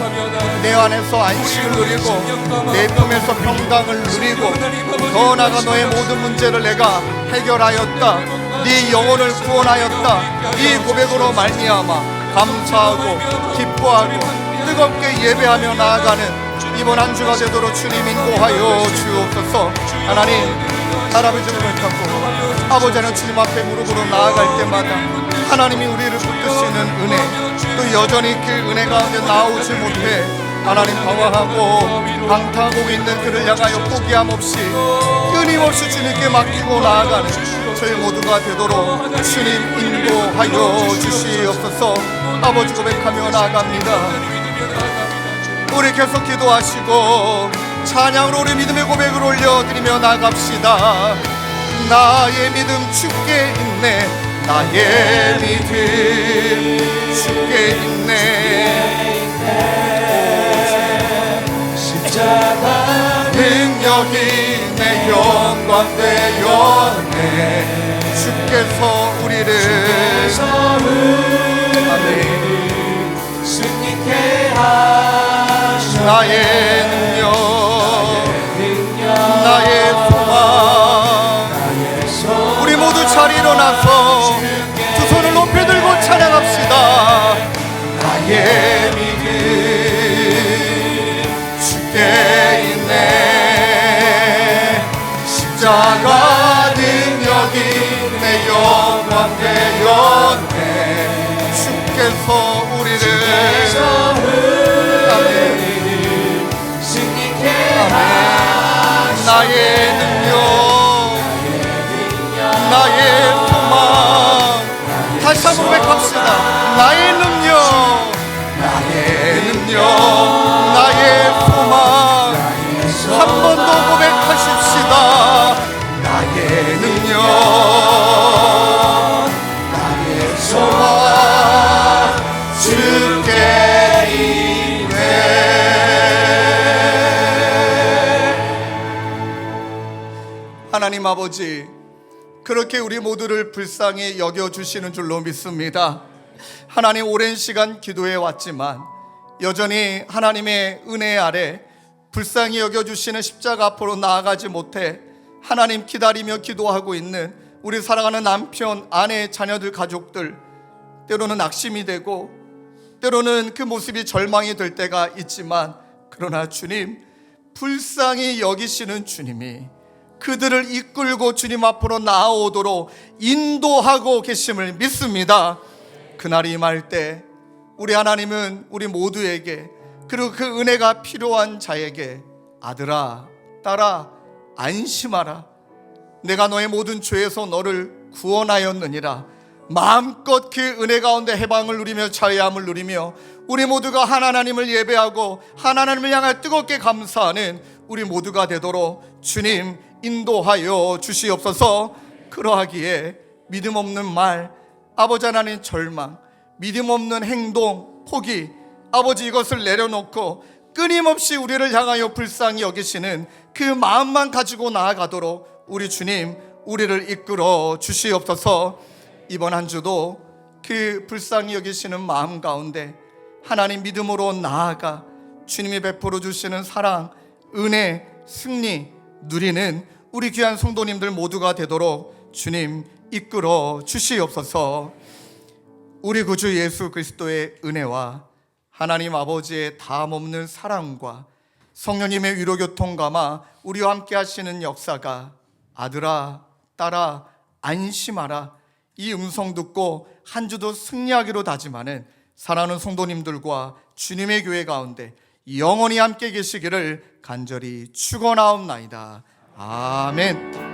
내 안에서 안식을 누리고 내 품에서 평강을 누리고 더 나아가 너의 모든 문제를 내가 해결하였다, 네 영혼을 구원하였다, 이 고백으로 말미암아 감사하고 기뻐하고 뜨겁게 예배하며 나아가는 이번 한 주가 되도록 주님 인도하여 주옵소서. 하나님, 할아버지를 부탁하고 아버지 하나님 주님 앞에 무릎으로 나아갈 때마다 하나님이 우리를 붙드시는 은혜, 또 여전히 그 은혜 가운데 나오지 못해 하나님 방황하고 방탕하고 있는 그를 향하여 포기함 없이 끊임없이 주님께 맡기고 나아가는 저희 모두가 되도록 주님 인도하여 주시옵소서. 아버지 고백하며 나아갑니다. 우리 계속 기도하시고 찬양으로 우리 믿음의 고백을 올려드리며 나갑시다. 나의 믿음 주께 있네, 나의 믿음 주께 있네. 십자가 능력이 내 영광 되었네. 주께서 우리를 승리케 하셨네. 나의 능력, 나의 소망, 우리 모두 잘 일어나서 두 손을 높이 들고 찬양합시다. 나의 믿음 주께 있네. 십자가 능력이 내 영광 되었네. 주께서 우리를 나의 능력, 나의 소망, 다시 한번 고백합시다. 나의 능력, 나의 능력, 나의 소망, 한 번 더 고백하십시다. 나의 능력, 나의 소망 주께 있네. 하나님 아버지, 그렇게 우리 모두를 불쌍히 여겨주시는 줄로 믿습니다. 하나님, 오랜 시간 기도해 왔지만 여전히 하나님의 은혜 아래 불쌍히 여겨주시는 십자가 앞으로 나아가지 못해 하나님 기다리며 기도하고 있는 우리 사랑하는 남편, 아내, 자녀들, 가족들, 때로는 낙심이 되고 때로는 그 모습이 절망이 될 때가 있지만, 그러나 주님, 불쌍히 여기시는 주님이 그들을 이끌고 주님 앞으로 나아오도록 인도하고 계심을 믿습니다. 그날이 임할 때 우리 하나님은 우리 모두에게, 그리고 그 은혜가 필요한 자에게, 아들아, 딸아, 안심하라. 내가 너의 모든 죄에서 너를 구원하였느니라. 마음껏 그 은혜 가운데 해방을 누리며 자유함을 누리며 우리 모두가 하나님을 예배하고 하나님을 향해 뜨겁게 감사하는 우리 모두가 되도록 주님 인도하여 주시옵소서. 그러하기에 믿음 없는 말, 아버지 하나님 절망, 믿음 없는 행동, 포기, 아버지 이것을 내려놓고 끊임없이 우리를 향하여 불쌍히 여기시는 그 마음만 가지고 나아가도록 우리 주님 우리를 이끌어 주시옵소서. 이번 한 주도 그 불쌍히 여기시는 마음 가운데 하나님 믿음으로 나아가 주님이 베풀어 주시는 사랑, 은혜, 승리 누리는 우리 귀한 성도님들 모두가 되도록 주님 이끌어 주시옵소서. 우리 구주 예수 그리스도의 은혜와 하나님 아버지의 다함없는 사랑과 성령님의 위로교통감화 우리와 함께 하시는 역사가, 아들아, 딸아, 안심하라, 이 음성 듣고 한 주도 승리하기로 다짐하는 사랑하는 성도님들과 주님의 교회 가운데 영원히 함께 계시기를 간절히 축원하옵나이다. 아멘.